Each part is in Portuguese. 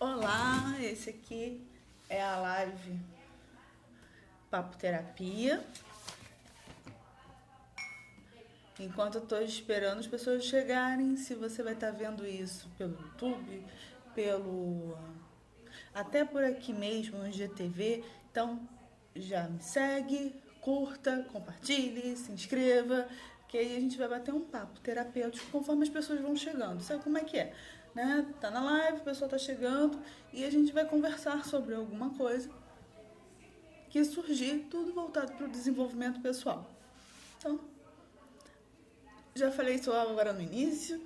Olá, esse aqui é a live Papo Terapia. Enquanto eu estou esperando as pessoas chegarem, se você vai estar vendo isso pelo YouTube, pelo até por aqui mesmo no GTV, então já me segue, curta, compartilhe, se inscreva, que aí a gente vai bater um papo terapêutico conforme as pessoas vão chegando. Sabe como é que é? Né? Tá na live, o pessoal tá chegando e a gente vai conversar sobre alguma coisa que surgir, tudo voltado para o desenvolvimento pessoal. Então, já falei isso agora no início.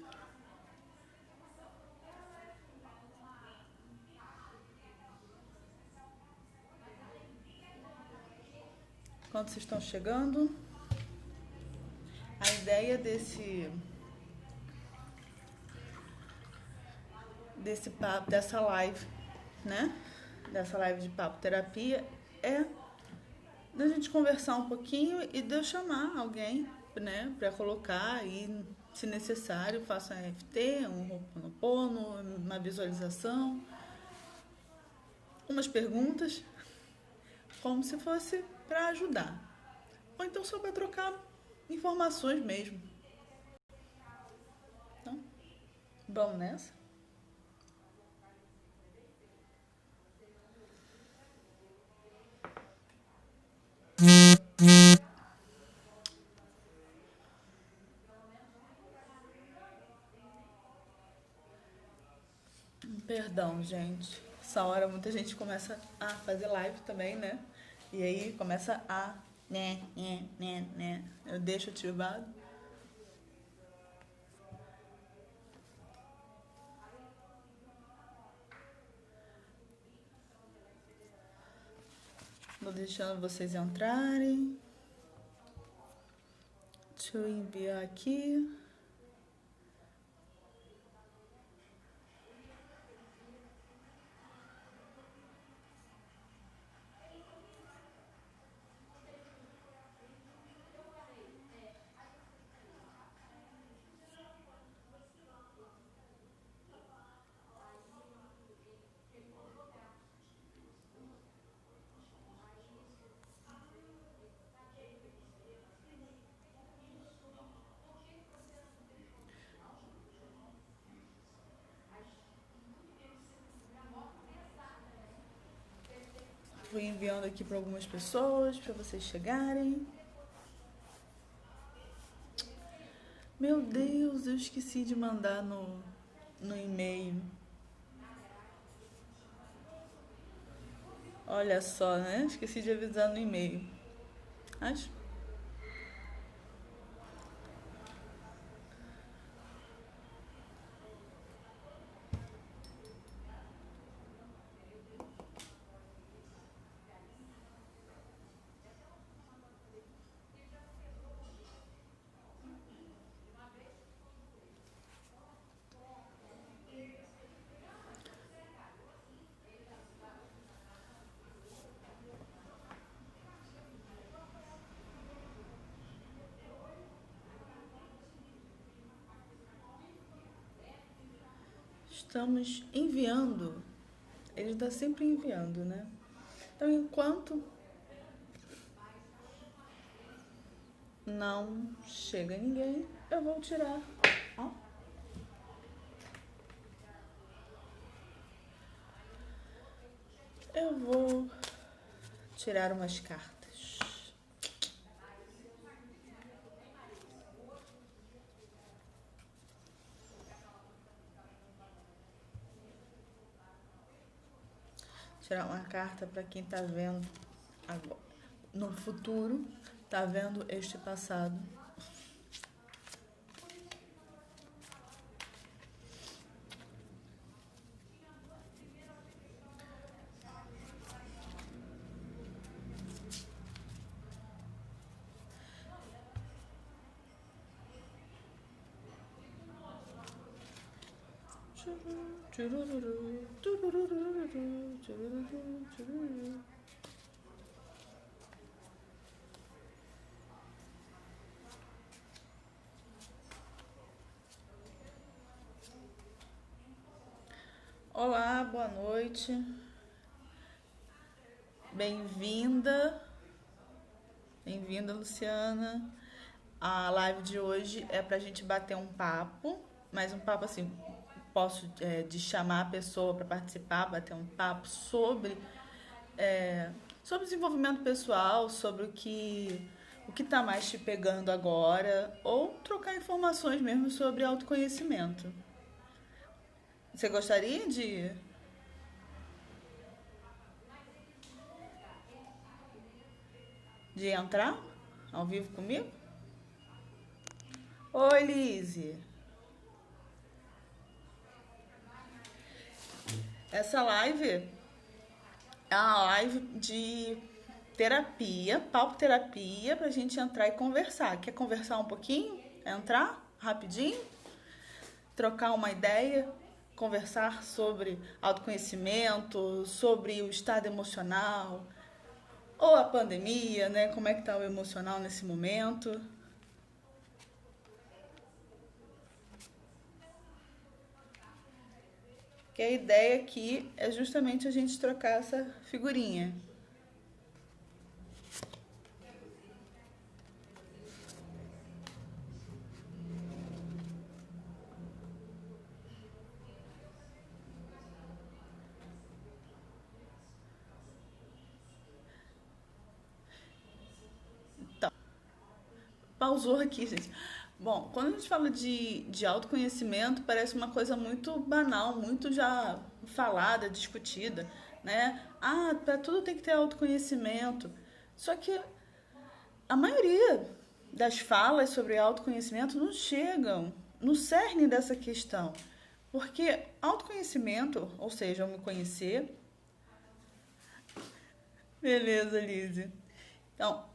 Quando vocês estão chegando, a ideia desse papo, dessa live, né? Dessa live de papo terapia é da gente conversar um pouquinho e de eu chamar alguém, né, para colocar e, se necessário, faça um EFT, um Ho'oponopono, uma visualização, umas perguntas, como se fosse para ajudar. Ou então só para trocar informações mesmo. Então, vamos nessa? Perdão, gente. Essa hora muita gente começa a fazer live também, né? E aí começa a né. Eu deixo ativado. Vou deixando vocês entrarem. Deixa eu enviar aqui. Vou enviando aqui para algumas pessoas, para vocês chegarem. Meu Deus, eu esqueci de mandar no e-mail. Olha só, né? Esqueci de avisar no e-mail. Acho. Estamos enviando. Ele está sempre enviando, né? Então, enquanto não chega ninguém, eu vou tirar. Ó. Eu vou tirar umas cartas. Tirar uma carta para quem tá vendo agora. No futuro, tá vendo este passado. Olá, boa noite. Bem-vinda. Bem-vinda, Luciana. A live de hoje é pra gente bater um papo, mas um papo assim, posso de chamar a pessoa para participar, bater um papo é, sobre desenvolvimento pessoal, sobre o que tá mais te pegando agora, ou trocar informações mesmo sobre autoconhecimento. Você gostaria de entrar ao vivo comigo? Oi, Lise. Essa live é uma live de terapia, papo terapia, pra gente entrar e conversar. Quer conversar um pouquinho? Entrar rapidinho? Trocar uma ideia? Conversar sobre autoconhecimento, sobre o estado emocional, ou a pandemia, né? Como é que tá o emocional nesse momento? Que a ideia aqui é justamente a gente trocar essa figurinha. Então, pausou aqui, gente. Bom, quando a gente fala de autoconhecimento, parece uma coisa muito banal, muito já falada, discutida, né? Ah, para tudo tem que ter autoconhecimento. Só que a maioria das falas sobre autoconhecimento não chegam no cerne dessa questão. Porque autoconhecimento, ou seja, eu me conhecer. Beleza, Lise. Então,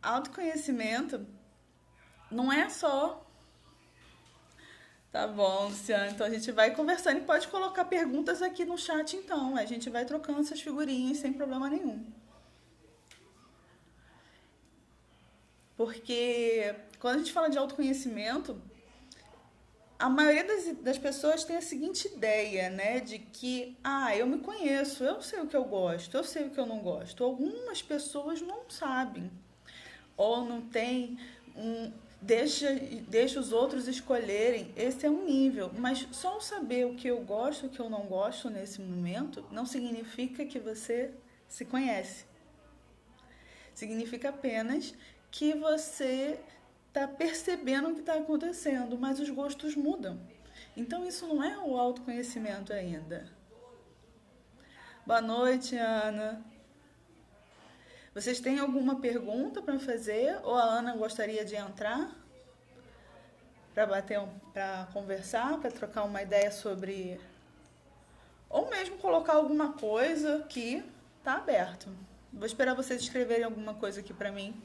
autoconhecimento não é só. Tá bom, Luciano. Então a gente vai conversando e pode colocar perguntas aqui no chat, então. A gente vai trocando essas figurinhas sem problema nenhum. Porque quando a gente fala de autoconhecimento, a maioria das pessoas tem a seguinte ideia, né? De que, eu me conheço, eu sei o que eu gosto, eu sei o que eu não gosto. Algumas pessoas não sabem. Ou não tem um. Deixa os outros escolherem. Esse é um nível. Mas só o saber o que eu gosto e o que eu não gosto nesse momento não significa que você se conhece. Significa apenas que você está percebendo o que está acontecendo, mas os gostos mudam. Então isso não é o autoconhecimento ainda. Boa noite, Ana. Vocês têm alguma pergunta para fazer? Ou a Ana gostaria de entrar para conversar, para trocar uma ideia sobre, ou mesmo colocar alguma coisa aqui? Tá aberto. Vou esperar vocês escreverem alguma coisa aqui para mim.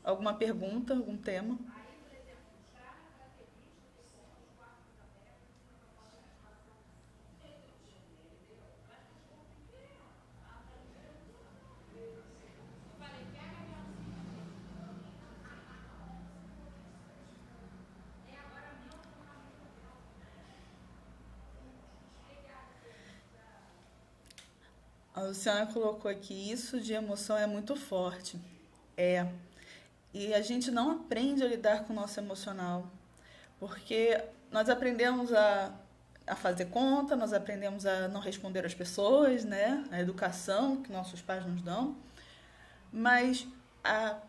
Alguma pergunta, algum tema. A Luciana colocou aqui, isso de emoção é muito forte. É. E a gente não aprende a lidar com o nosso emocional. Porque nós aprendemos a fazer conta, nós aprendemos a não responder às pessoas, né? A educação que nossos pais nos dão. Mas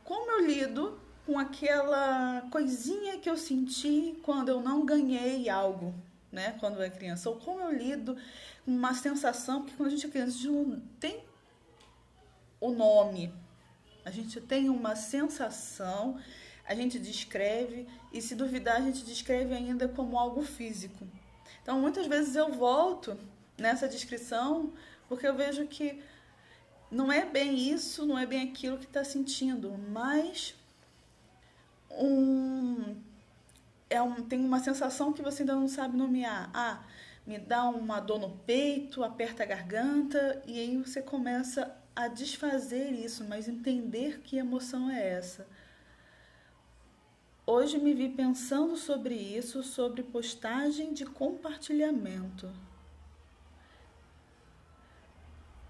como eu lido com aquela coisinha que eu senti quando eu não ganhei algo, né? Quando eu era criança. Ou como eu lido com uma sensação, porque quando a gente é criança, a gente não tem o nome. A gente tem uma sensação, a gente descreve, e se duvidar, a gente descreve ainda como algo físico. Então, muitas vezes eu volto nessa descrição, porque eu vejo que não é bem isso, não é bem aquilo que está sentindo, mas tem uma sensação que você ainda não sabe nomear. Me dá uma dor no peito, aperta a garganta, e aí você começa a desfazer isso, mas entender que emoção é essa. Hoje me vi pensando sobre isso, sobre postagem de compartilhamento.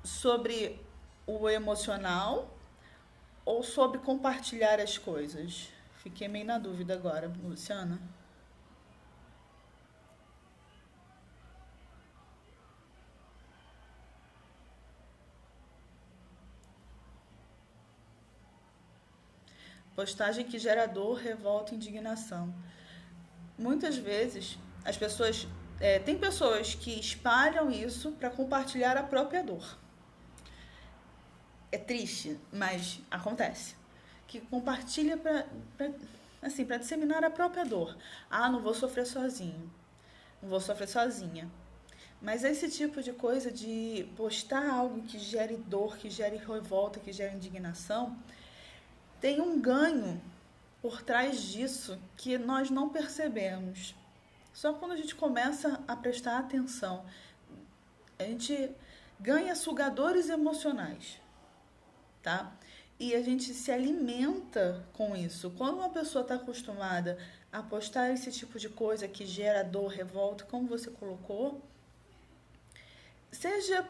sobre o emocional ou sobre compartilhar as coisas? Fiquei meio na dúvida agora, Luciana. Postagem que gera dor, revolta e indignação. Muitas vezes as pessoas. Tem pessoas que espalham isso para compartilhar a própria dor. É triste, mas acontece. Que compartilha para assim, para disseminar a própria dor. Ah, não vou sofrer sozinho. Não vou sofrer sozinha. Mas esse tipo de coisa de postar algo que gere dor, que gere revolta, que gere indignação, tem um ganho por trás disso que nós não percebemos. Só quando a gente começa a prestar atenção, a gente ganha sugadores emocionais, tá? E a gente se alimenta com isso. Quando uma pessoa está acostumada a postar esse tipo de coisa que gera dor, revolta, como você colocou, seja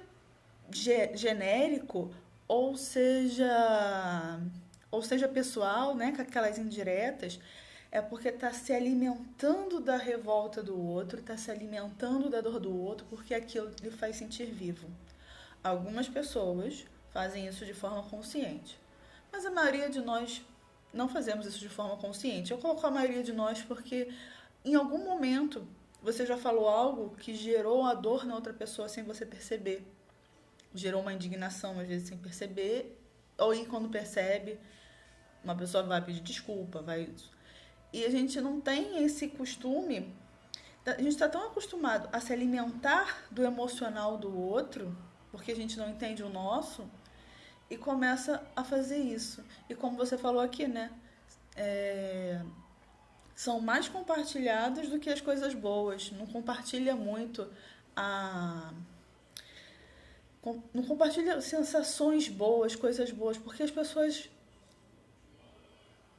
genérico ou seja pessoal, né, com aquelas indiretas, é porque está se alimentando da revolta do outro, está se alimentando da dor do outro, porque aquilo lhe faz sentir vivo. Algumas pessoas fazem isso de forma consciente, mas a maioria de nós não fazemos isso de forma consciente. Eu coloco a maioria de nós porque em algum momento você já falou algo que gerou a dor na outra pessoa sem você perceber. Gerou uma indignação, às vezes, sem perceber. Ou aí, quando percebe, uma pessoa vai pedir desculpa, vai... E a gente não tem esse costume... A gente está tão acostumado a se alimentar do emocional do outro, porque a gente não entende o nosso, e começa a fazer isso. E como você falou aqui, né? São mais compartilhados do que as coisas boas. Não compartilha muito a... Não compartilha sensações boas, coisas boas, porque as pessoas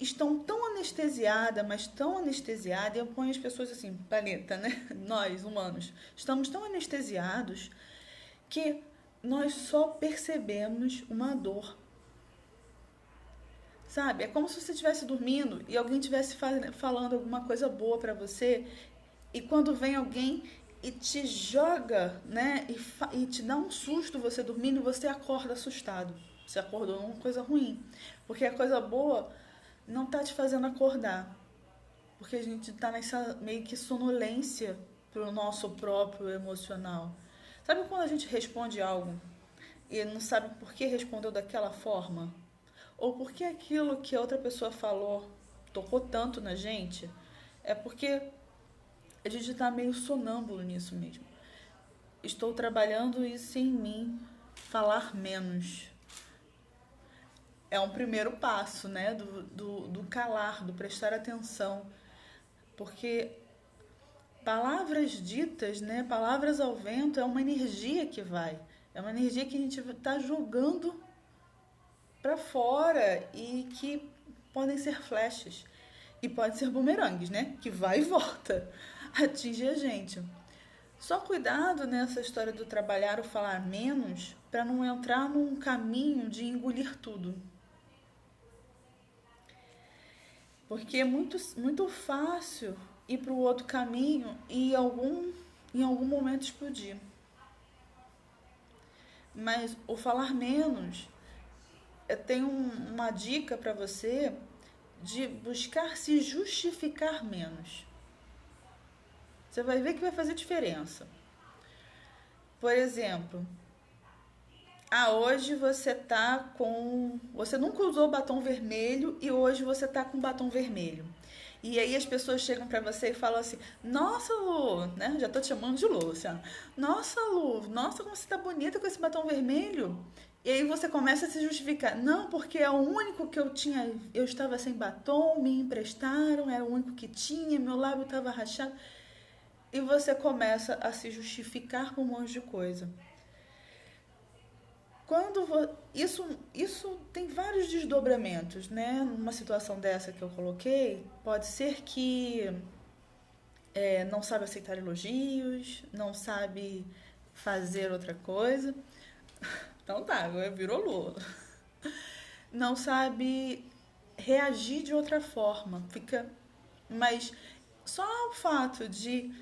estão tão anestesiadas, mas tão anestesiadas, e eu ponho as pessoas assim, planeta, né? Nós, humanos, estamos tão anestesiados que nós só percebemos uma dor. Sabe? É como se você estivesse dormindo e alguém estivesse falando alguma coisa boa pra você, e quando vem alguém e te joga, né? E te dá um susto você dormindo, você acorda assustado. Você acordou numa coisa ruim. Porque a coisa boa não tá te fazendo acordar. Porque a gente tá nessa meio que sonolência pro nosso próprio emocional. Sabe quando a gente responde algo e não sabe por que respondeu daquela forma? Ou por que aquilo que a outra pessoa falou tocou tanto na gente? É porque a gente tá meio sonâmbulo nisso mesmo. Estou trabalhando isso em mim, falar menos. É um primeiro passo, né? Do calar, do prestar atenção. Porque palavras ditas, né? Palavras ao vento é uma energia que vai. É uma energia que a gente está jogando para fora e que podem ser flechas. E podem ser bumerangues, né? Que vai e volta. Atinge a gente. Só cuidado nessa história do trabalhar ou falar menos para não entrar num caminho de engolir tudo. Porque é muito fácil ir para o outro caminho e em algum momento explodir. Mas o falar menos, eu tenho uma dica para você de buscar se justificar menos. Você vai ver que vai fazer diferença. Por exemplo, hoje você tá com... Você nunca usou batom vermelho e hoje você tá com batom vermelho. E aí as pessoas chegam pra você e falam assim: Nossa, Lu, né? Já tô te chamando de Lu, Luciana. Nossa, Lu, nossa, como você tá bonita com esse batom vermelho. E aí você começa a se justificar. Não, porque é o único que eu tinha. Eu estava sem batom, me emprestaram, era o único que tinha, meu lábio estava rachado. E você começa a se justificar por um monte de coisa. Isso tem vários desdobramentos, né? Numa situação dessa que eu coloquei, pode ser que não sabe aceitar elogios, não sabe fazer outra coisa. Então tá, agora virou Lula. Não sabe reagir de outra forma. Fica. Mas só o fato de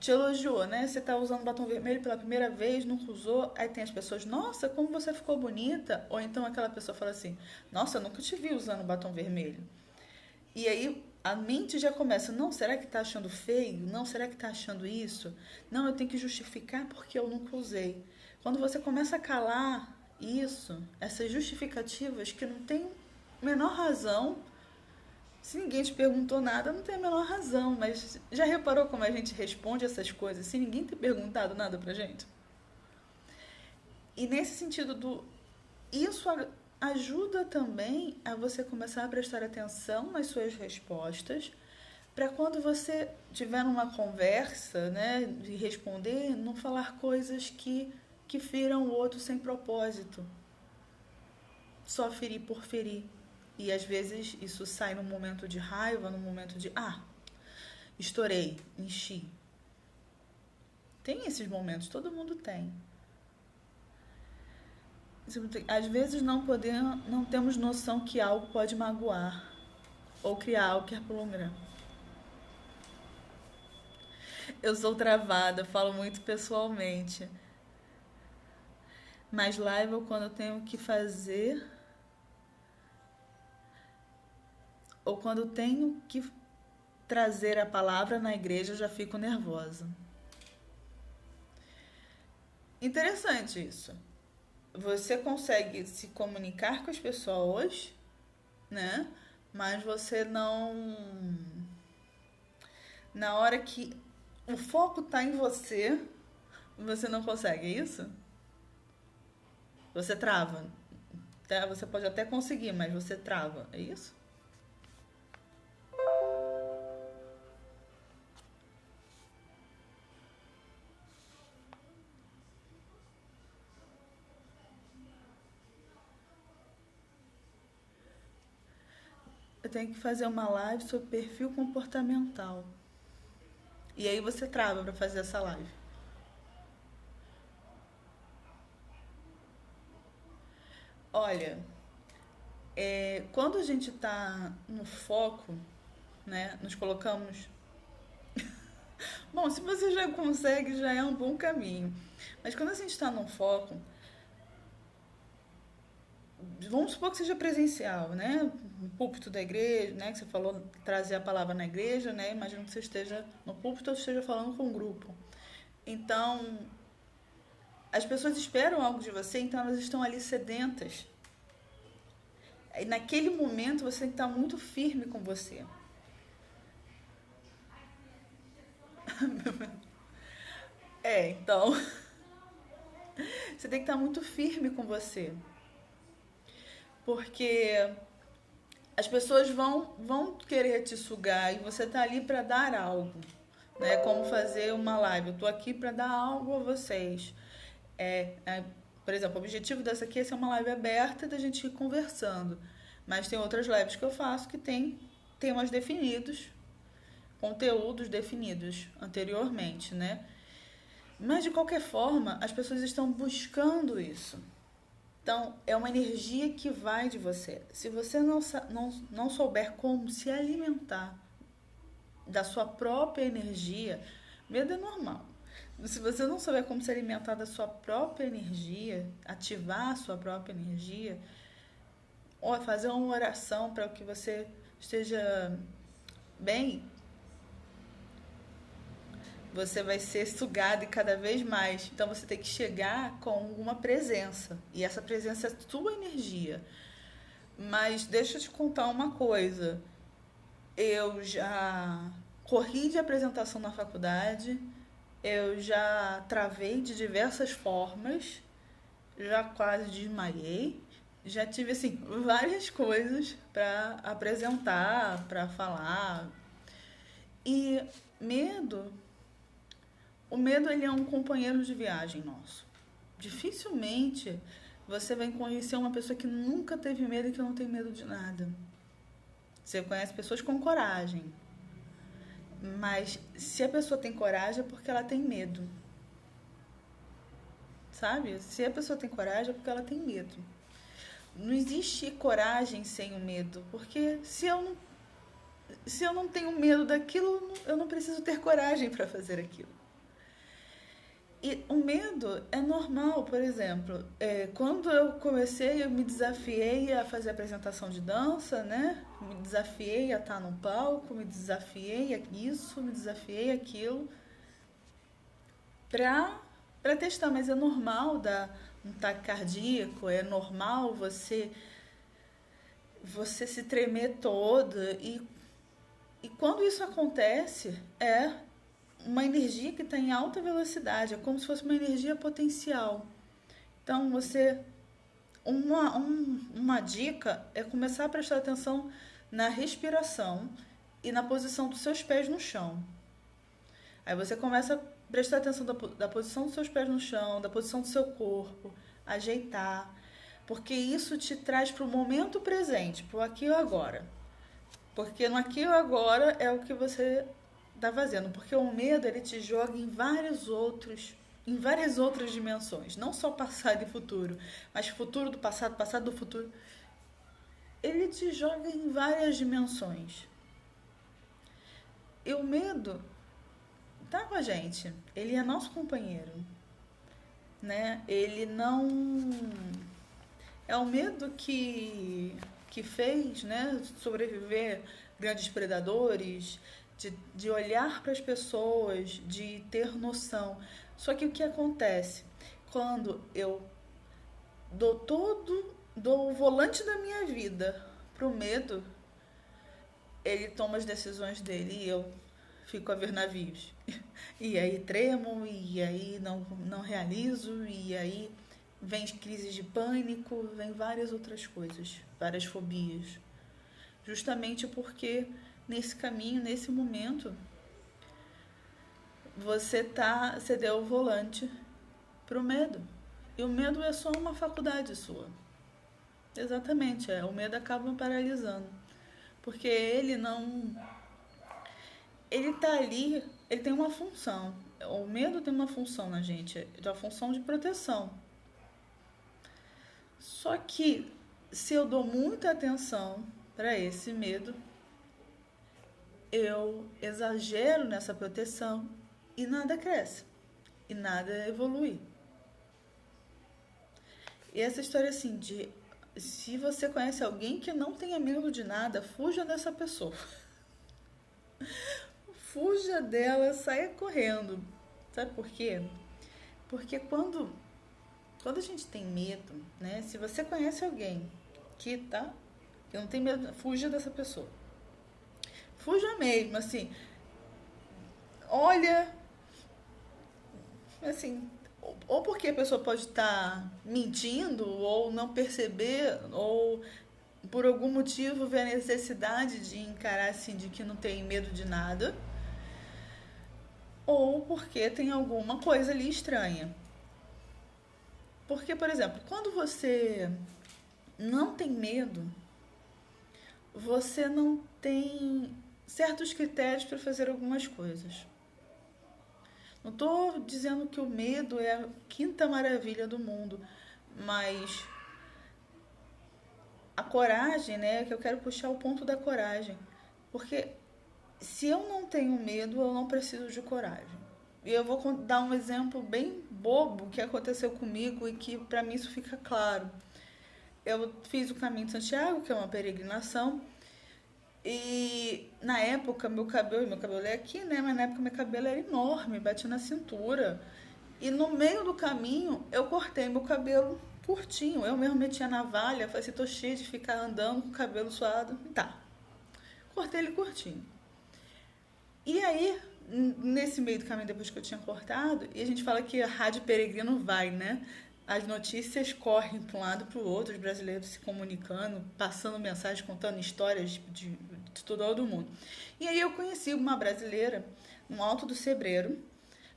te elogiou, né? Você tá usando batom vermelho pela primeira vez, nunca usou, aí tem as pessoas, nossa, como você ficou bonita. Ou então aquela pessoa fala assim, nossa, eu nunca te vi usando batom vermelho. E aí a mente já começa, não, será que tá achando feio? Não, será que tá achando isso? Não, eu tenho que justificar porque eu nunca usei. Quando você começa a calar isso, essas justificativas que não tem menor razão, se ninguém te perguntou nada, não tem a menor razão, mas já reparou como a gente responde essas coisas sem ninguém ter perguntado nada pra gente? E nesse sentido do isso ajuda também a você começar a prestar atenção nas suas respostas, para quando você tiver numa conversa, né, de responder, não falar coisas que firam o outro sem propósito, só ferir por ferir. E às vezes isso sai num momento de raiva, num momento de estourei, enchi. Tem esses momentos, todo mundo tem. Às vezes não temos noção que algo pode magoar ou criar algo que é prolongar. Eu sou travada, falo muito pessoalmente. Mas live ou quando eu tenho que fazer ou quando eu tenho que trazer a palavra na igreja, eu já fico nervosa. Interessante isso. Você consegue se comunicar com as pessoas, né? Mas você não. Na hora que o foco tá em você, você não consegue, é isso? Você trava. Você pode até conseguir, mas você trava, é isso? Eu tenho que fazer uma live sobre perfil comportamental. E aí você trava para fazer essa live. Olha, quando a gente tá no foco, né, nos colocamos. Bom, se você já consegue, já é um bom caminho. Mas quando a gente está no foco, vamos supor que seja presencial, né? No púlpito da igreja, né? Que você falou trazer a palavra na igreja, né? Imagino que você esteja no púlpito ou esteja falando com um grupo. Então, as pessoas esperam algo de você, então elas estão ali sedentas. E naquele momento você tem que estar muito firme com você. Então, você tem que estar muito firme com você. Porque as pessoas vão querer te sugar e você tá ali para dar algo, né? Como fazer uma live. Eu tô aqui para dar algo a vocês. Por exemplo, o objetivo dessa aqui é ser uma live aberta da gente ir conversando. Mas tem outras lives que eu faço que tem temas definidos, conteúdos definidos anteriormente, né? Mas de qualquer forma, as pessoas estão buscando isso. Então, é uma energia que vai de você. Se você não souber como se alimentar da sua própria energia, medo é normal. Se você não souber como se alimentar da sua própria energia, ativar a sua própria energia, ou fazer uma oração para que você esteja bem, você vai ser sugado e cada vez mais. Então você tem que chegar com uma presença. E essa presença é sua energia. Mas deixa eu te contar uma coisa. Eu já corri de apresentação na faculdade, eu já travei de diversas formas, já quase desmaiei, já tive assim várias coisas para apresentar, para falar. E medo, o medo ele é um companheiro de viagem nosso. Dificilmente você vai conhecer uma pessoa que nunca teve medo e que não tem medo de nada. Você conhece pessoas com coragem. Mas se a pessoa tem coragem é porque ela tem medo. sabe? Se a pessoa tem coragem é porque ela tem medo. Não existe coragem sem o medo, porque se eu não tenho medo daquilo, eu não preciso ter coragem para fazer aquilo. E o medo é normal, por exemplo, quando eu comecei, eu me desafiei a fazer apresentação de dança, né? Me desafiei a estar no palco, me desafiei a isso, me desafiei aquilo, para testar, mas é normal dar um ataque cardíaco, é normal você se tremer toda e quando isso acontece é uma energia que está em alta velocidade, é como se fosse uma energia potencial. Então uma dica é começar a prestar atenção na respiração e na posição dos seus pés no chão. Aí você começa a prestar atenção da posição dos seus pés no chão, da posição do seu corpo, ajeitar, porque isso te traz para o momento presente, para o aqui e agora. Porque no aqui e agora é o que você está fazendo, porque o medo ele te joga em várias outras dimensões, não só passado e futuro, mas futuro do passado, passado do futuro. Ele te joga em várias dimensões. E o medo tá com a gente, ele é nosso companheiro, né? Ele não é o medo que fez, né, sobreviver grandes predadores, de olhar para as pessoas, de ter noção. Só que o que acontece? Quando eu dou o volante da minha vida pro medo, ele toma as decisões dele e eu fico a ver navios. E aí tremo, e aí não realizo, e aí vem crises de pânico, vem várias outras coisas, várias fobias. Justamente porque nesse caminho, nesse momento, você deu o volante pro medo. E o medo é só uma faculdade sua. Exatamente, o medo acaba paralisando. Porque ele tá ali, ele tem uma função. O medo tem uma função na gente, é uma função de proteção. Só que se eu dou muita atenção para esse medo, eu exagero nessa proteção e nada cresce, e nada evolui. E essa história assim de se você conhece alguém que não tenha medo de nada, fuja dessa pessoa. Fuja dela, saia correndo. Sabe por quê? Porque quando a gente tem medo, né? Se você conhece alguém que não tem medo, fuja dessa pessoa. Fuja mesmo, assim. Olha, assim, ou porque a pessoa pode estar mentindo, ou não perceber, ou por algum motivo ver a necessidade de encarar assim, de que não tem medo de nada, ou porque tem alguma coisa ali estranha. Porque, por exemplo, quando você não tem medo, você não tem certos critérios para fazer algumas coisas. Não estou dizendo que o medo é a quinta maravilha do mundo, mas a coragem, né? Que eu quero puxar o ponto da coragem. Porque se eu não tenho medo, eu não preciso de coragem. E eu vou dar um exemplo bem bobo que aconteceu comigo e que para mim isso fica claro. Eu fiz o Caminho de Santiago, que é uma peregrinação, e na época meu cabelo é aqui, né? Mas na época meu cabelo era enorme, batia na cintura. E no meio do caminho eu cortei meu cabelo curtinho. Eu mesmo meti a navalha, falei assim, tô cheia de ficar andando com o cabelo suado. Tá. Cortei ele curtinho. E aí, nesse meio do caminho, depois que eu tinha cortado, e a gente fala que a rádio peregrino vai, né? As notícias correm para um lado e para o outro, os brasileiros se comunicando, passando mensagens, contando histórias de todo mundo. E aí eu conheci uma brasileira no Alto do Cebreiro,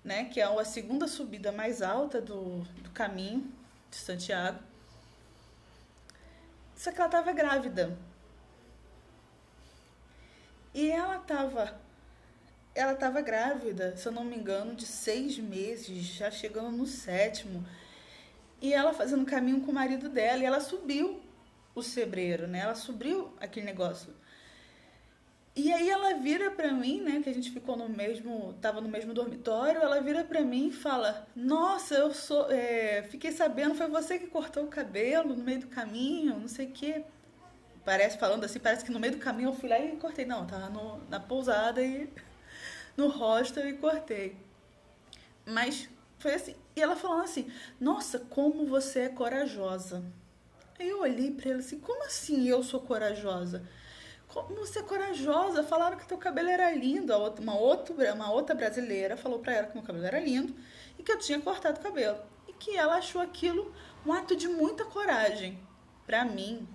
né, que é a segunda subida mais alta do caminho de Santiago. Só que ela estava grávida. E ela estava grávida, se eu não me engano, de 6 meses, já chegando no 7º. E ela fazendo caminho com o marido dela, e ela subiu o sebreiro, né? Ela subiu aquele negócio. E aí ela vira pra mim, né, que a gente ficou no mesmo, tava no mesmo dormitório, ela vira pra mim e fala: "Nossa, fiquei sabendo, foi você que cortou o cabelo no meio do caminho, não sei o quê". Parece, falando assim, parece que no meio do caminho eu fui lá e cortei. Não, tava na pousada e no hostel e cortei. Mas foi assim. E ela falando assim: "Nossa, como você é corajosa". Aí eu olhei pra ela assim: "Como assim eu sou corajosa? Como você é corajosa? Falaram que teu cabelo era lindo". Uma outra brasileira falou pra ela que meu cabelo era lindo e que eu tinha cortado o cabelo. E que ela achou aquilo um ato de muita coragem. Pra mim,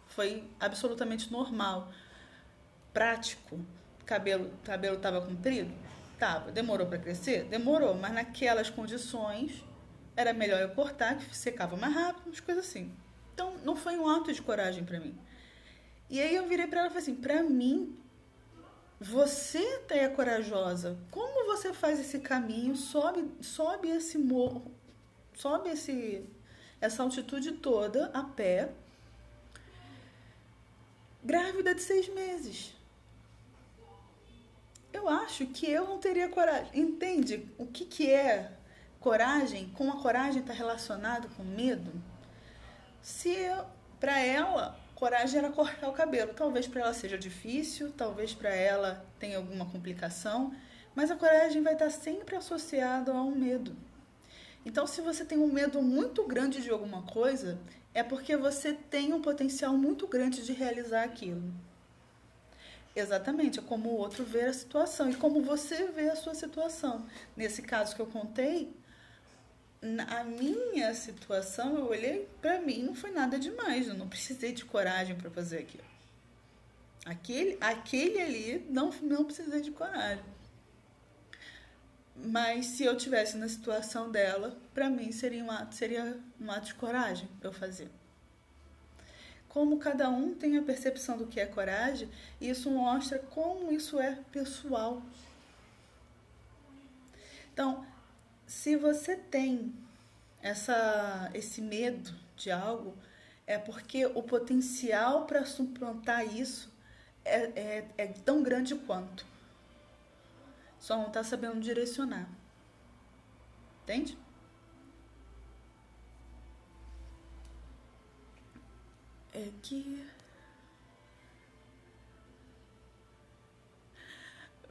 foi absolutamente normal, prático. Cabelo tava comprido? Tava. Demorou pra crescer? Demorou, mas naquelas condições era melhor eu cortar, que secava mais rápido, umas coisas assim. Então, não foi um ato de coragem pra mim. E aí eu virei pra ela e falei assim: "Pra mim, você é corajosa. Como você faz esse caminho, sobe esse morro, sobe essa altitude toda a pé, grávida de 6 meses? Eu acho que eu não teria coragem". Entende o que é coragem? Como a coragem está relacionada com medo? Se para ela, coragem era cortar o cabelo. Talvez para ela seja difícil, talvez para ela tenha alguma complicação, mas a coragem vai estar sempre associada ao medo. Então, se você tem um medo muito grande de alguma coisa, é porque você tem um potencial muito grande de realizar aquilo. Exatamente, é como o outro vê a situação e como você vê a sua situação. Nesse caso que eu contei, a minha situação, eu olhei pra mim, não foi nada demais, eu não precisei de coragem para fazer aquilo. Aquele ali, não precisei de coragem. Mas se eu tivesse na situação dela, pra mim seria um ato de coragem eu fazer. Como cada um tem a percepção do que é coragem, isso mostra como isso é pessoal. Então, se você tem esse medo de algo, é porque o potencial para suplantar isso é tão grande quanto. Só não está sabendo direcionar. Entende? É que.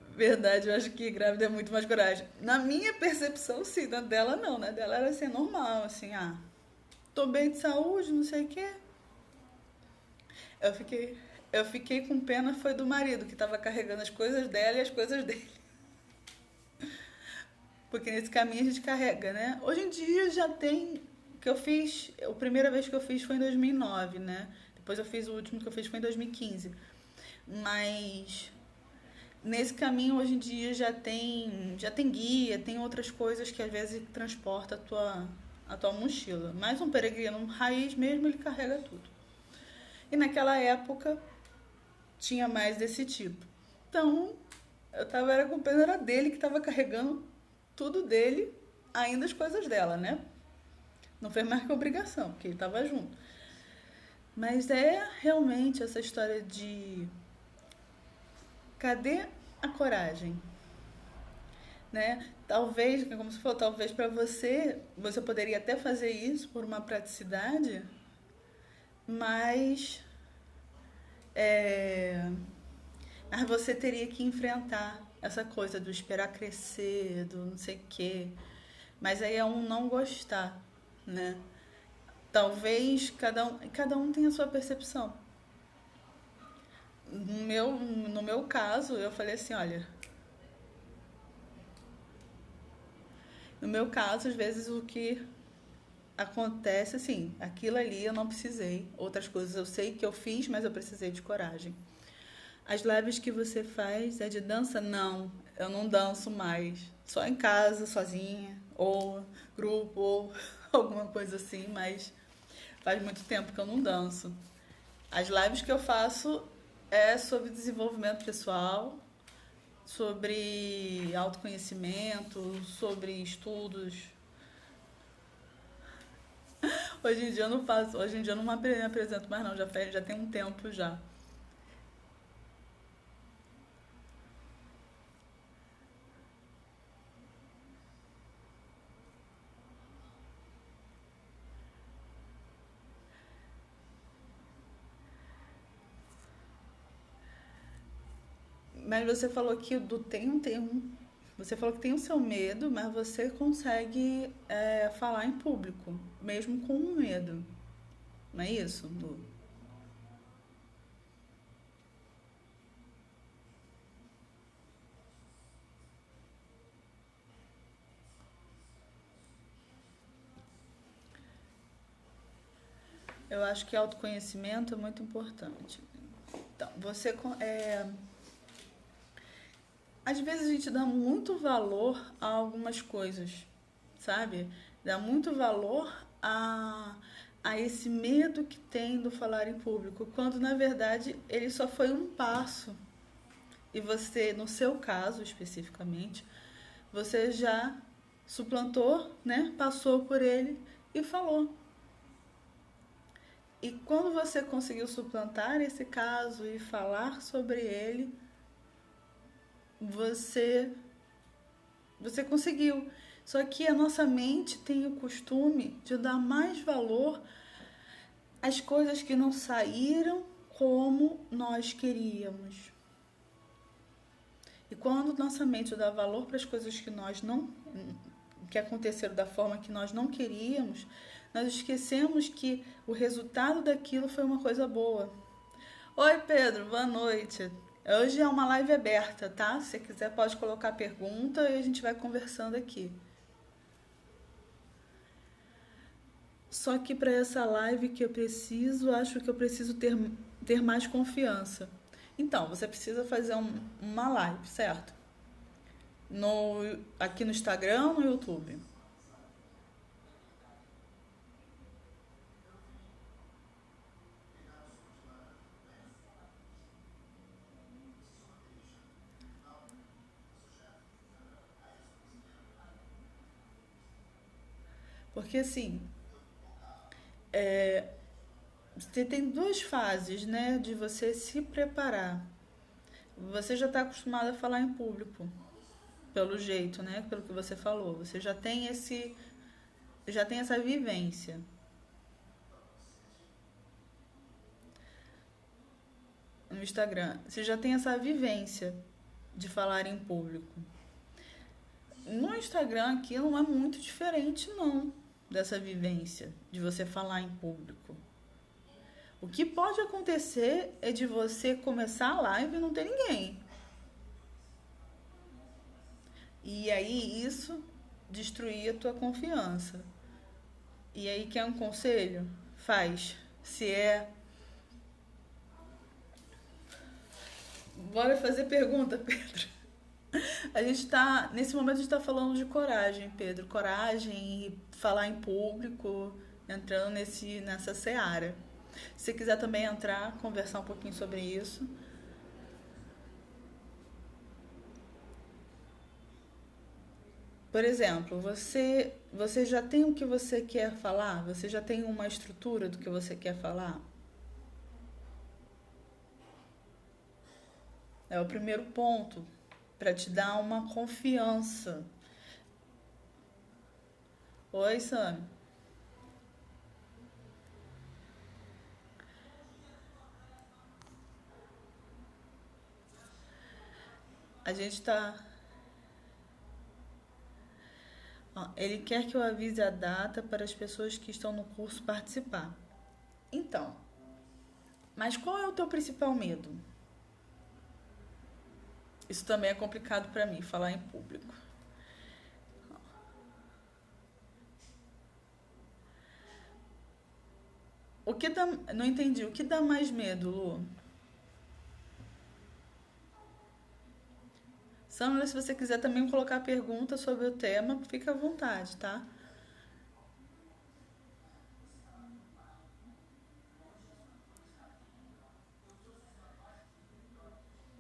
Verdade, eu acho que grávida é muito mais coragem. Na minha percepção, sim, na dela não, né? Dela era assim, normal, assim, tô bem de saúde, não sei o quê. Eu fiquei, eu fiquei com pena foi do marido, que tava carregando as coisas dela e as coisas dele. Porque nesse caminho a gente carrega, né? Hoje em dia já tem que eu fiz, a primeira vez que eu fiz foi em 2009, né? Depois eu fiz o último que eu fiz foi em 2015. Mas nesse caminho hoje em dia já tem guia, tem outras coisas que às vezes transporta a tua mochila. Mas um peregrino raiz mesmo, ele carrega tudo. E naquela época tinha mais desse tipo. Então, era com pena era dele que tava carregando tudo dele, ainda as coisas dela, né? Não fez mais que obrigação, porque ele tava junto. Mas é realmente essa história de cadê a coragem, né? Talvez, como você falou, talvez para você poderia até fazer isso por uma praticidade, mas é, mas você teria que enfrentar essa coisa do esperar crescer, do não sei o quê. Mas aí é um não gostar, né? Talvez cada um tenha a sua percepção. No meu caso, eu falei assim, olha, no meu caso, às vezes o que acontece, assim, aquilo ali eu não precisei. Outras coisas eu sei que eu fiz, mas eu precisei de coragem. As lives que você faz é de dança? Não, eu não danço mais. Só em casa, sozinha, ou grupo, ou alguma coisa assim, mas faz muito tempo que eu não danço. As lives que eu faço é sobre desenvolvimento pessoal, sobre autoconhecimento, sobre estudos, Hoje em dia eu não faço, hoje em dia eu não me apresento mais não, já tem um tempo já. Mas você falou que do você falou que tem o seu medo, mas você consegue falar em público, mesmo com o medo. Não é isso, Lu? Eu acho que autoconhecimento é muito importante. Então, às vezes a gente dá muito valor a algumas coisas, sabe? Dá muito valor a esse medo que tem do falar em público, quando na verdade ele só foi um passo. E você, no seu caso especificamente, você já suplantou, né? Passou por ele e falou. E quando você conseguiu suplantar esse caso e falar sobre ele, você você conseguiu. Só que a nossa mente tem o costume de dar mais valor às coisas que não saíram como nós queríamos. E quando nossa mente dá valor para as coisas que nós não que aconteceram da forma que nós não queríamos, nós esquecemos que o resultado daquilo foi uma coisa boa. Oi, Pedro, boa noite. Hoje é uma live aberta, tá? Se você quiser, pode colocar pergunta e a gente vai conversando aqui. Só que para essa live que eu preciso, acho que eu preciso ter mais confiança. Então, você precisa fazer uma live, certo? Aqui no Instagram ou no YouTube? Porque assim, você tem duas fases, né, de você se preparar. Você já está acostumado a falar em público, pelo jeito, né, pelo que você falou. Você já tem essa vivência no Instagram. Você já tem essa vivência de falar em público. No Instagram aqui não é muito diferente não dessa vivência de você falar em público. O que pode acontecer é de você começar a live e não ter ninguém. E aí isso destruir a tua confiança. E aí quer um conselho? Faz. Se é. Bora fazer pergunta, Pedro. A gente tá. Nesse momento a gente tá falando de coragem, Pedro. Coragem e falar em público, entrando nessa seara. Se você quiser também entrar, conversar um pouquinho sobre isso. Por exemplo, você já tem o que você quer falar? Você já tem uma estrutura do que você quer falar? É o primeiro ponto para te dar uma confiança. Oi, Sam. A gente tá. Ó, ele quer que eu avise a data para as pessoas que estão no curso participar. Então, mas qual é o teu principal medo? Isso também é complicado para mim, falar em público. O que dá. Não entendi. O que dá mais medo, Lu? Sandra, se você quiser também colocar pergunta sobre o tema, fica à vontade, tá?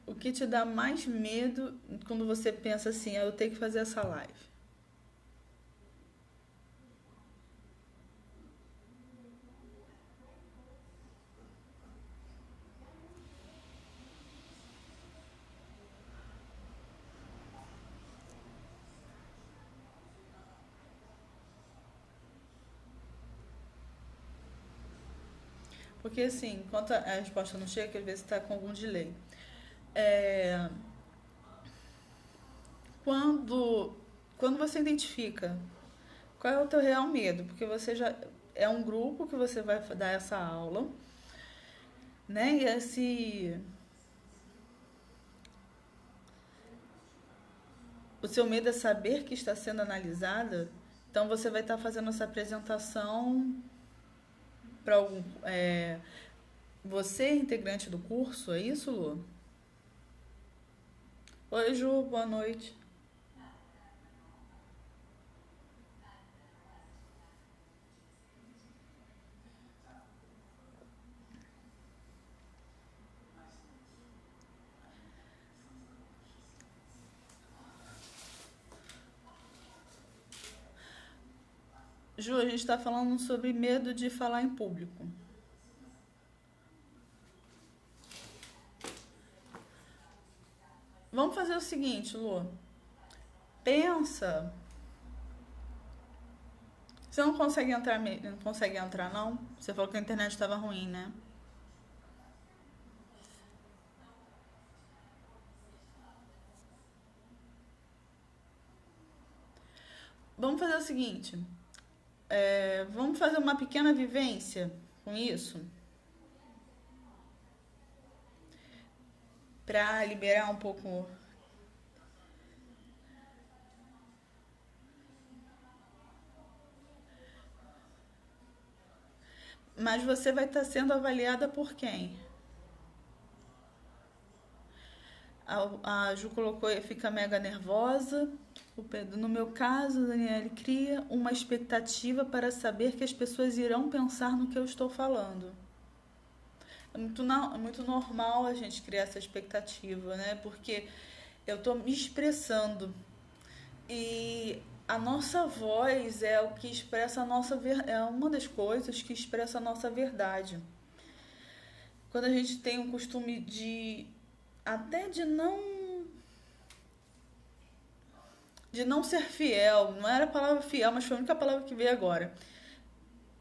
O que te dá mais medo quando você pensa assim, eu tenho que fazer essa live? Porque assim, enquanto a resposta não chega, que às vezes está com algum delay. É, quando, quando você identifica qual é o teu real medo, porque você já é um grupo que você vai dar essa aula, né? E o seu medo é saber que está sendo analisada, então você vai estar fazendo essa apresentação para algum. Você é integrante do curso, é isso, Lu? Oi, Ju, boa noite. Ju, a gente está falando sobre medo de falar em público. Vamos fazer o seguinte, Lu. Pensa. Você não consegue entrar, não consegue entrar, não? Você falou que a internet estava ruim, né? Vamos fazer o seguinte. Vamos fazer uma pequena vivência com isso para liberar um pouco. Mas você vai estar sendo avaliada por quem? A Ju colocou e fica mega nervosa. O Pedro, no meu caso, Daniele cria uma expectativa para saber que as pessoas irão pensar no que eu estou falando. É muito normal a gente criar essa expectativa, né? Porque eu estou me expressando e a nossa voz é o que expressa a é uma das coisas que expressa a nossa verdade. Quando a gente tem um costume de até de não ser fiel, não era a palavra fiel, mas foi a única palavra que veio agora.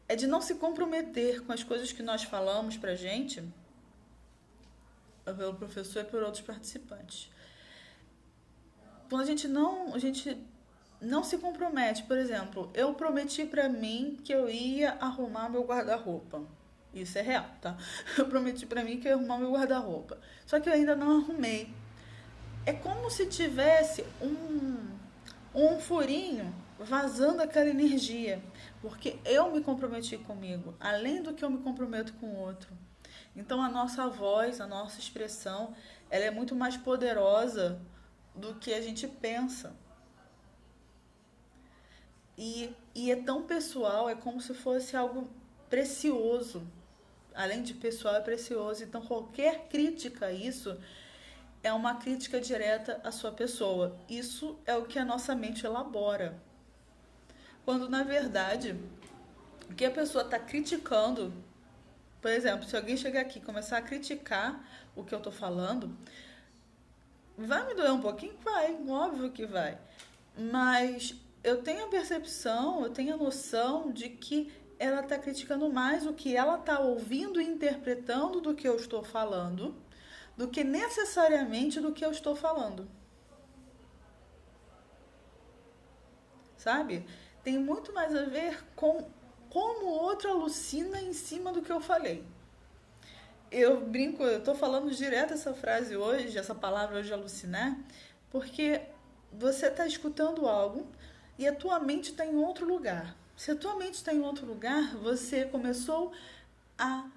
É de não se comprometer com as coisas que nós falamos pra gente, pelo professor e por outros participantes. Quando a gente não se compromete, por exemplo, eu prometi pra mim que eu ia arrumar meu guarda-roupa. Isso é real, tá? Eu prometi pra mim que eu ia arrumar meu guarda-roupa. Só que eu ainda não arrumei. É como se tivesse um furinho vazando aquela energia, porque eu me comprometi comigo, além do que eu me comprometo com o outro. Então a nossa voz, a nossa expressão, ela é muito mais poderosa do que a gente pensa. E é tão pessoal, é como se fosse algo precioso. Além de pessoal, é precioso. Então qualquer crítica a isso é uma crítica direta à sua pessoa. Isso é o que a nossa mente elabora. Quando na verdade o que a pessoa está criticando, por exemplo, se alguém chegar aqui e começar a criticar o que eu estou falando, vai me doer um pouquinho? Vai, óbvio que vai. Mas eu tenho a percepção, eu tenho a noção de que ela está criticando mais o que ela está ouvindo e interpretando do que eu estou falando, do que necessariamente do que eu estou falando. Sabe? Tem muito mais a ver com como o outro alucina em cima do que eu falei. Eu brinco, eu tô falando direto essa frase hoje, essa palavra hoje alucinar, porque você tá escutando algo e a tua mente está em outro lugar. Se a tua mente está em outro lugar, você começou a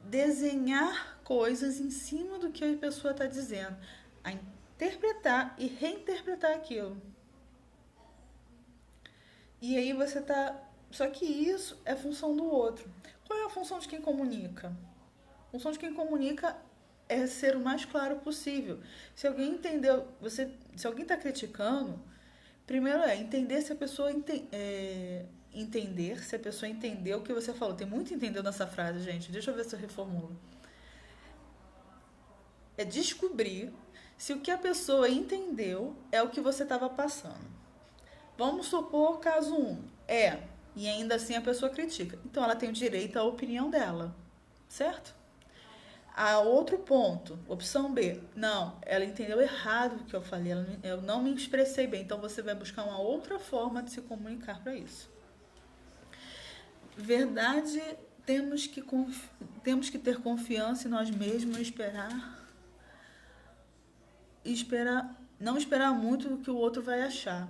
desenhar coisas em cima do que a pessoa está dizendo, a interpretar e reinterpretar aquilo. E aí você tá. Só que isso é função do outro. Qual é a função de quem comunica? A função de quem comunica é ser o mais claro possível. Se alguém entendeu, se alguém está criticando, primeiro é entender se a pessoa entender se a pessoa entendeu o que você falou. Tem muito entendeu nessa frase, gente. Deixa eu ver se eu reformulo. É descobrir se o que a pessoa entendeu é o que você estava passando. Vamos supor caso um e ainda assim a pessoa critica. Então ela tem o direito à opinião dela. certo? A outro ponto, opção B. Não, ela entendeu errado o que eu falei, eu não me expressei bem. Então você vai buscar uma outra forma de se comunicar para isso. Verdade, temos que ter confiança em nós mesmos e não esperar muito do que o outro vai achar.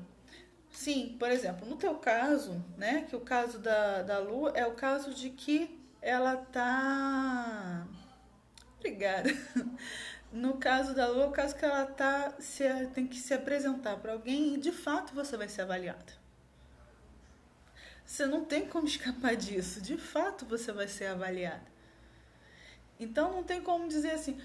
Sim, por exemplo, no teu caso, né, que o caso da Lu é o caso de que ela tá. Obrigada. No caso da Lu, é o caso que ela tem que se apresentar para alguém e de fato você vai ser avaliada. Você não tem como escapar disso. De fato você vai ser avaliada. Então não tem como dizer assim,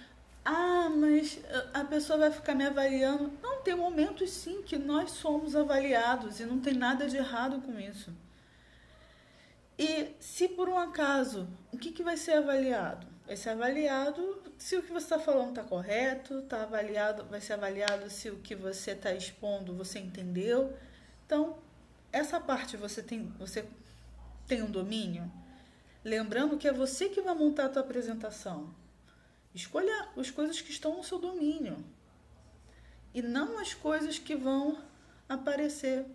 ah, mas a pessoa vai ficar me avaliando. Não, tem momentos sim que nós somos avaliados e não tem nada de errado com isso. E se por um acaso, o que vai ser avaliado? Vai ser avaliado se o que você está falando está correto, vai ser avaliado se o que você está expondo você entendeu. Então, essa parte você tem um domínio. Lembrando que é você que vai montar a tua apresentação. Escolha as coisas que estão no seu domínio. E não as coisas que vão aparecer.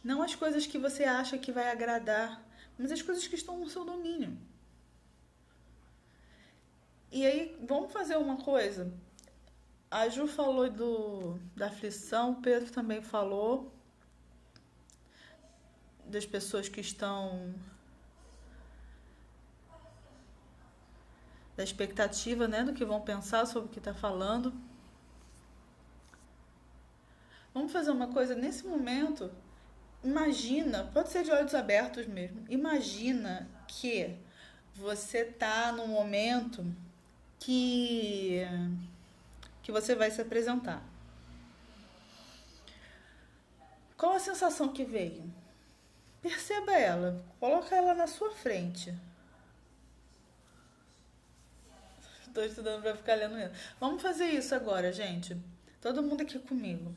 Não as coisas que você acha que vai agradar, mas as coisas que estão no seu domínio. E aí, vamos fazer uma coisa. A Ju falou da aflição, o Pedro também falou das pessoas que estão da expectativa, né, do que vão pensar sobre o que está falando. Vamos fazer uma coisa nesse momento. Imagina, pode ser de olhos abertos mesmo. Imagina que você tá num momento que você vai se apresentar. Qual a sensação que veio? Perceba ela, coloca ela na sua frente. Estou estudando para ficar lendo mesmo. Vamos fazer isso agora, gente. Todo mundo aqui comigo.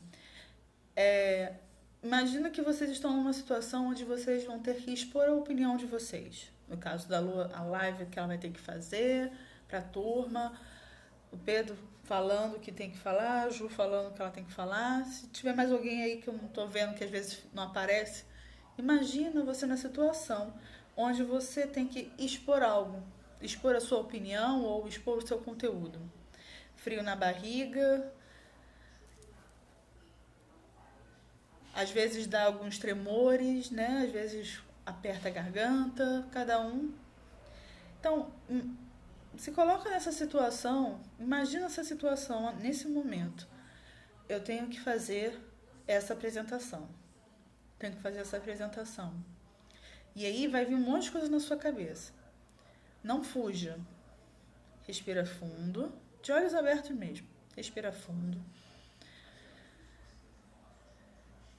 Imagina que vocês estão numa situação onde vocês vão ter que expor a opinião de vocês. No caso da Lu, a live que ela vai ter que fazer para a turma. O Pedro falando o que tem que falar, a Ju falando o que ela tem que falar. Se tiver mais alguém aí que eu não estou vendo, que às vezes não aparece, imagina você na situação onde você tem que expor algo, expor a sua opinião ou expor o seu conteúdo. Frio na barriga, às vezes dá alguns tremores, né? Às vezes aperta a garganta, cada um. Então, se coloca nessa situação, imagina essa situação nesse momento. Eu tenho que fazer essa apresentação. Tenho que fazer essa apresentação. E aí vai vir um monte de coisa na sua cabeça. Não fuja. Respira fundo, de olhos abertos mesmo. Respira fundo.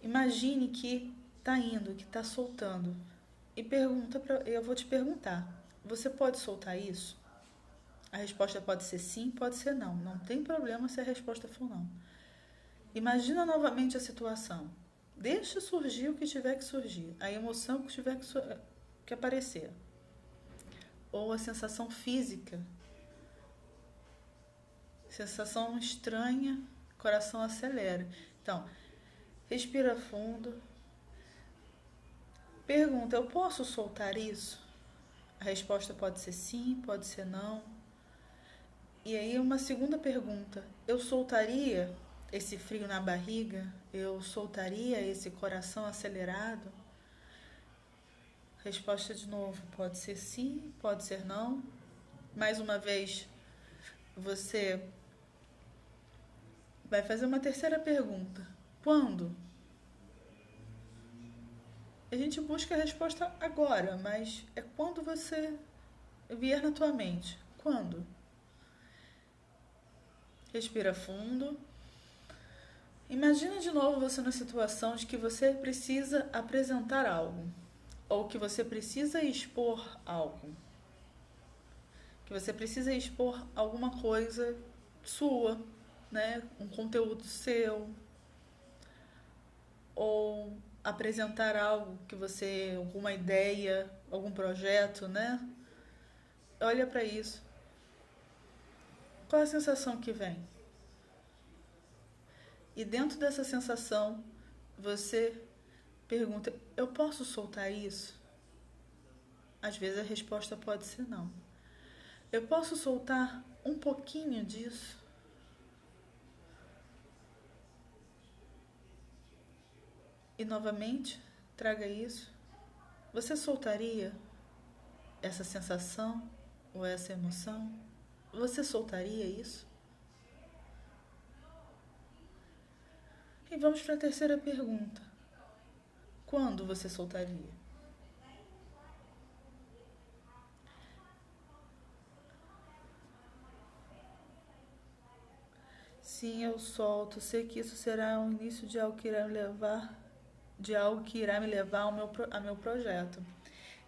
Imagine que tá indo, que tá soltando. E eu vou te perguntar, você pode soltar isso? A resposta pode ser sim, pode ser não. Não tem problema se a resposta for não. Imagina novamente a situação. Deixa surgir o que tiver que surgir. A emoção que tiver que aparecer. Ou a sensação física. Sensação estranha, coração acelera. Então, respira fundo. Pergunta, eu posso soltar isso? A resposta pode ser sim, pode ser não. E aí uma segunda pergunta, eu soltaria esse frio na barriga? Eu soltaria esse coração acelerado? Resposta de novo, pode ser sim, pode ser não. Mais uma vez, você vai fazer uma terceira pergunta. Quando? A gente busca a resposta agora, mas é quando você vier na tua mente. Quando? Respira fundo. Imagina de novo você na situação de que você precisa apresentar algo. Ou que você precisa expor algo. Que você precisa expor alguma coisa sua, né? Um conteúdo seu. Ou apresentar algo que você, alguma ideia, algum projeto, né? Olha para isso. Qual a sensação que vem? E dentro dessa sensação, você pergunta: eu posso soltar isso? Às vezes a resposta pode ser não. Eu posso soltar um pouquinho disso? E novamente, traga isso. Você soltaria essa sensação ou essa emoção? Você soltaria isso? E vamos para a terceira pergunta. Quando você soltaria? Sim, eu solto. Sei que isso será o início de algo que irá me levar, a meu projeto.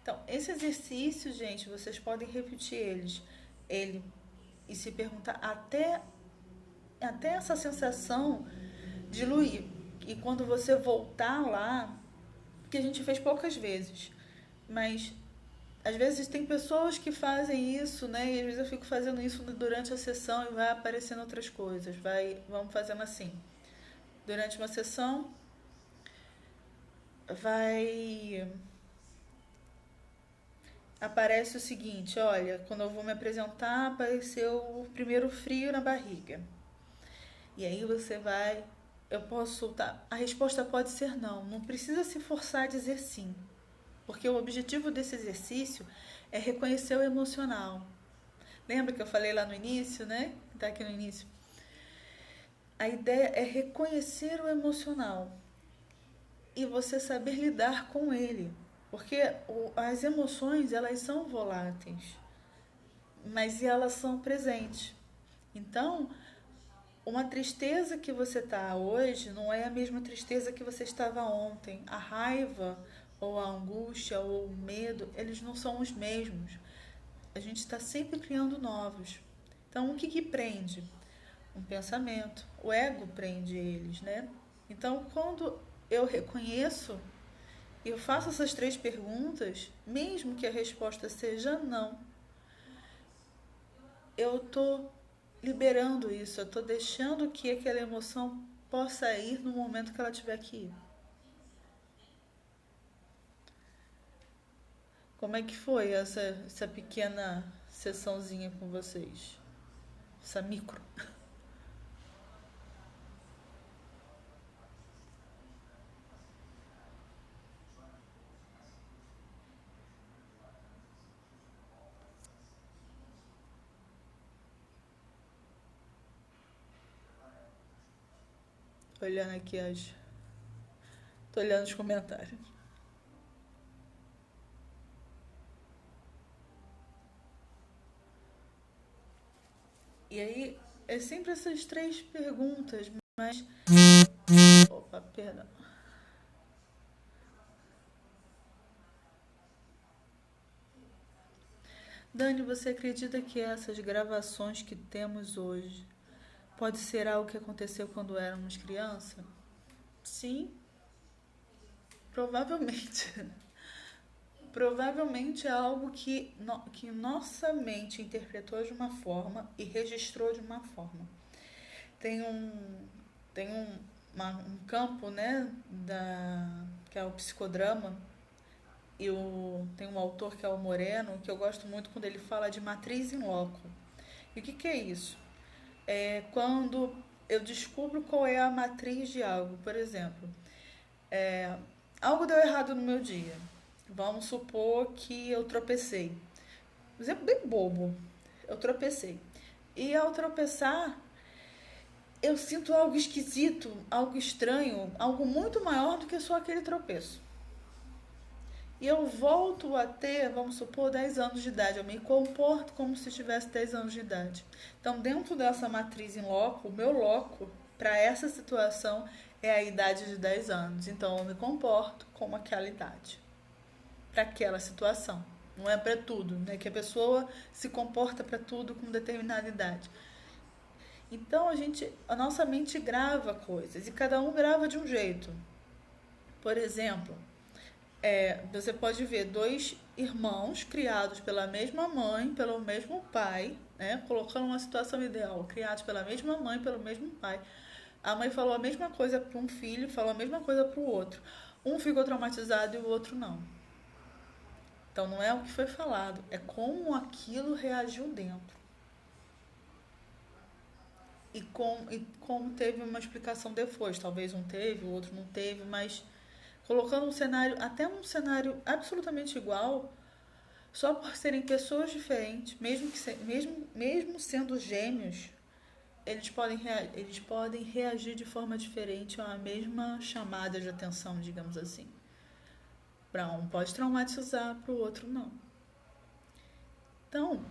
Então, esse exercício, gente, vocês podem repetir ele e se perguntar até essa sensação diluir. E quando você voltar lá, que a gente fez poucas vezes, mas às vezes tem pessoas que fazem isso, né? E às vezes eu fico fazendo isso durante a sessão e vai aparecendo outras coisas. Vamos fazendo assim. Durante uma sessão, vai aparece o seguinte: olha, quando eu vou me apresentar, apareceu o primeiro frio na barriga. E aí você vai, eu posso soltar. A resposta pode ser não. Não precisa se forçar a dizer sim. Porque o objetivo desse exercício é reconhecer o emocional. Lembra que eu falei lá no início, né? Tá aqui no início. A ideia é reconhecer o emocional e você saber lidar com ele. Porque as emoções, elas são voláteis, mas elas são presentes. Então, uma tristeza que você está hoje não é a mesma tristeza que você estava ontem. A raiva, ou a angústia, ou o medo, eles não são os mesmos. A gente está sempre criando novos. Então, o que prende? Um pensamento. O ego prende eles, né? Então, quando eu reconheço, eu faço essas 3 perguntas, mesmo que a resposta seja não, eu estou liberando isso, eu estou deixando que aquela emoção possa ir no momento que ela tiver que ir. Como é que foi essa pequena sessãozinha com vocês? Essa micro? Olhando aqui as. Tô olhando os comentários. E aí, é sempre essas 3 perguntas, mas. Opa, perdão. Dani, você acredita que essas gravações que temos hoje pode ser algo que aconteceu quando éramos criança? Sim, provavelmente. Provavelmente é algo que nossa mente interpretou de uma forma e registrou de uma forma. Tem um, tem um campo, né, que é o psicodrama, e tem um autor que é o Moreno, que eu gosto muito quando ele fala de matriz em loco. E o que é isso? É quando eu descubro qual é a matriz de algo. Por exemplo, algo deu errado no meu dia. Vamos supor que eu tropecei. Um exemplo bem bobo. Eu tropecei. E ao tropeçar, eu sinto algo esquisito, algo estranho, algo muito maior do que só aquele tropeço. E eu volto a ter, vamos supor, 10 anos de idade. Eu me comporto como se tivesse 10 anos de idade. Então, dentro dessa matriz em loco, o meu loco para essa situação é a idade de 10 anos. Então, eu me comporto como aquela idade para aquela situação. Não é para tudo, né? Que a pessoa se comporta para tudo com determinada idade. Então a nossa mente grava coisas e cada um grava de um jeito. Por exemplo, você pode ver dois irmãos criados pela mesma mãe, pelo mesmo pai, né? Colocando uma situação ideal, criados pela mesma mãe, pelo mesmo pai. A mãe falou a mesma coisa para um filho, falou a mesma coisa para o outro. Um ficou traumatizado e o outro não. Então não é o que foi falado, é como aquilo reagiu dentro. E como teve uma explicação depois. Talvez um teve, o outro não teve, mas colocando um cenário, até um cenário absolutamente igual, só por serem pessoas diferentes, mesmo sendo gêmeos, eles podem reagir de forma diferente a uma mesma chamada de atenção, digamos assim. Para um pode traumatizar, para o outro não. Então,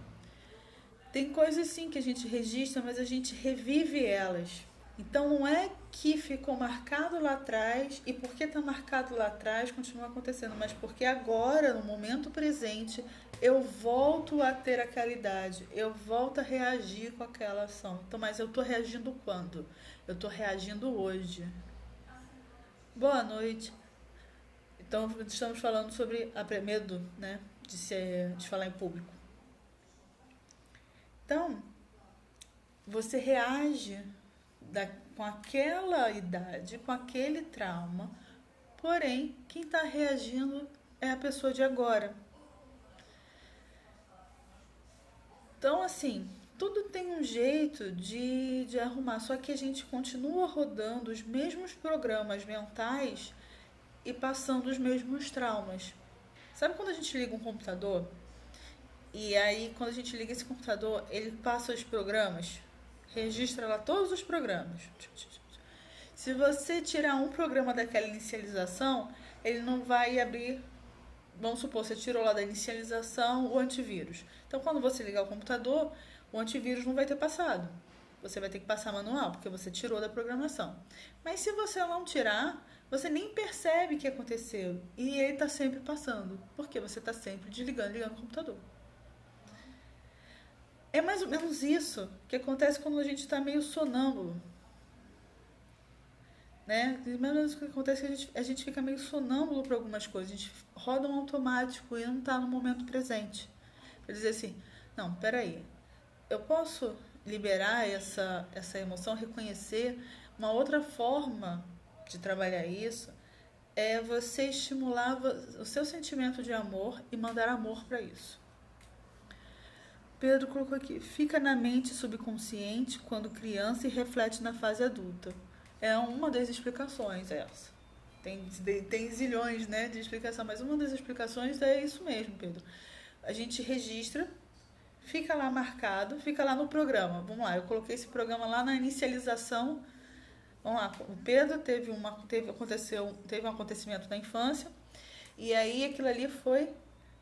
tem coisas sim que a gente registra, mas a gente revive elas. Então não é que ficou marcado lá atrás e porque está marcado lá atrás continua acontecendo, mas porque agora, no momento presente, eu volto a ter aquela idade, eu volto a reagir com aquela ação. Então, mas eu estou reagindo quando? Eu estou reagindo hoje. Boa noite. Então, estamos falando sobre medo, né, de falar em público. Então, você reage com aquela idade, com aquele trauma, porém, quem está reagindo é a pessoa de agora. Então, assim, tudo tem um jeito de arrumar, só que a gente continua rodando os mesmos programas mentais e passando os mesmos traumas. Sabe quando a gente liga um computador? E aí, quando a gente liga esse computador, ele passa os programas, registra lá todos os programas. Se você tirar um programa daquela inicialização, ele não vai abrir. Vamos supor, você tirou lá da inicialização o antivírus. Então, quando você ligar o computador, o antivírus não vai ter passado. Você vai ter que passar manual, porque você tirou da programação. Mas se você não tirar, você nem percebe que aconteceu. E ele está sempre passando, porque você está sempre desligando e ligando o computador. É mais ou menos isso que acontece quando a gente está meio sonâmbulo. Né? Mais ou menos o que acontece é que a gente fica meio sonâmbulo para algumas coisas. A gente roda um automático e não está no momento presente. Para dizer assim, não, peraí, eu posso liberar essa emoção, reconhecer. Uma outra forma de trabalhar isso é você estimular o seu sentimento de amor e mandar amor para isso. Pedro colocou aqui, fica na mente subconsciente quando criança e reflete na fase adulta. É uma das explicações essa. Tem zilhões, né, de explicação, mas uma das explicações é isso mesmo, Pedro. A gente registra, fica lá marcado, fica lá no programa. Vamos lá, eu coloquei esse programa lá na inicialização. Vamos lá, o Pedro teve um acontecimento na infância, e aí aquilo ali foi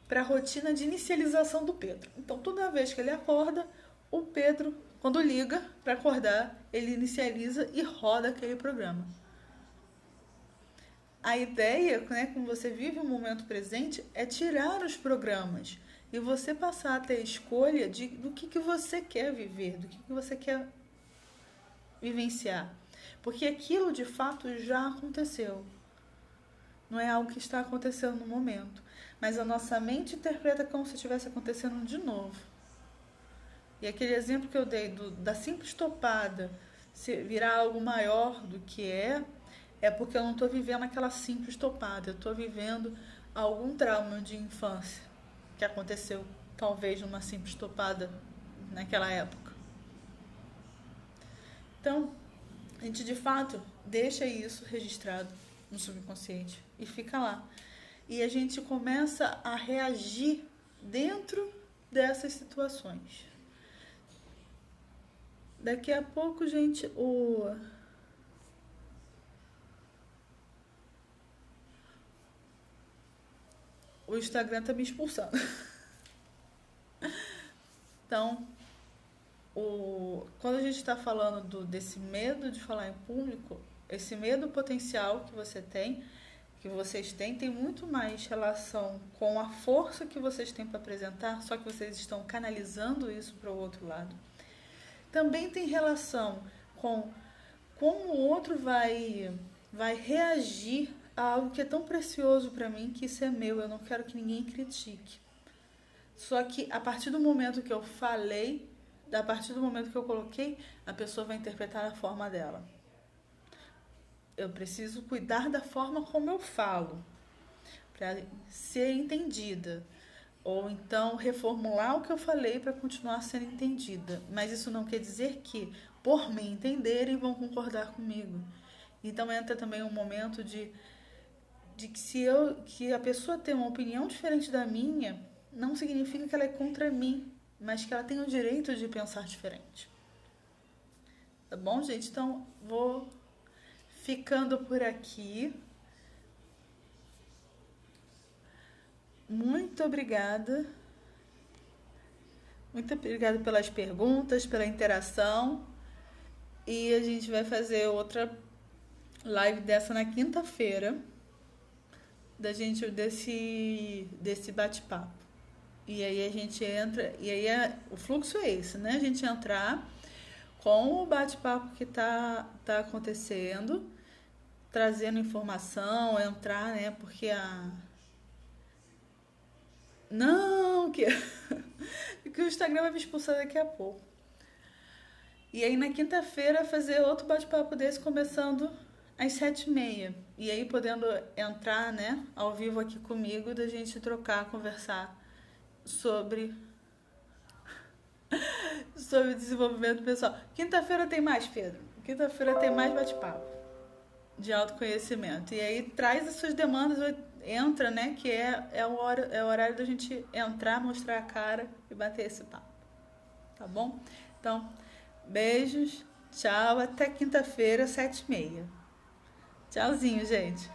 para a rotina de inicialização do Pedro. Então, toda vez que ele acorda, o Pedro, quando liga para acordar, ele inicializa e roda aquele programa. A ideia, né, como você vive o momento presente, é tirar os programas e você passar a ter escolha do que você quer viver, do que você quer vivenciar. Porque aquilo, de fato, já aconteceu. Não é algo que está acontecendo no momento. Mas a nossa mente interpreta como se estivesse acontecendo de novo. E aquele exemplo que eu dei da simples topada se virar algo maior do que é porque eu não estou vivendo aquela simples topada. Eu estou vivendo algum trauma de infância que aconteceu, talvez, numa simples topada naquela época. Então, a gente, de fato, deixa isso registrado no subconsciente e fica lá. E a gente começa a reagir dentro dessas situações. Daqui a pouco, gente, o Instagram tá me expulsando. Então, quando a gente está falando desse medo de falar em público, esse medo potencial que vocês têm, tem muito mais relação com a força que vocês têm para apresentar, só que vocês estão canalizando isso para o outro lado. Também tem relação com como o outro vai reagir algo que é tão precioso para mim que isso é meu, eu não quero que ninguém critique. Só que a partir do momento que eu falei, a partir do momento que eu coloquei, a pessoa vai interpretar da forma dela. Eu preciso cuidar da forma como eu falo, para ser entendida. Ou então reformular o que eu falei para continuar sendo entendida. Mas isso não quer dizer que, por me entenderem, vão concordar comigo. Então entra também um momento de que que a pessoa tem uma opinião diferente da minha, não significa que ela é contra mim, mas que ela tem o direito de pensar diferente. Tá bom, gente? Então vou ficando por aqui. Muito obrigada. Muito obrigada pelas perguntas, pela interação. E a gente vai fazer outra live dessa na quinta-feira, da gente desse bate-papo. E aí a gente entra, e aí o fluxo é esse, né? A gente entrar com o bate-papo que tá acontecendo, trazendo informação, entrar, né? Porque não, que o Instagram vai me expulsar daqui a pouco. E aí na quinta-feira fazer outro bate-papo desse começando às 7h30. E aí podendo entrar, né, ao vivo aqui comigo, da gente trocar, conversar sobre desenvolvimento pessoal. Quinta-feira tem mais, Pedro. Quinta-feira tem mais bate-papo de autoconhecimento. E aí traz as suas demandas, entra, né, que é o horário da gente entrar, mostrar a cara e bater esse papo. Tá bom? Então, beijos, tchau, até quinta-feira, 7h30. Tchauzinho, gente.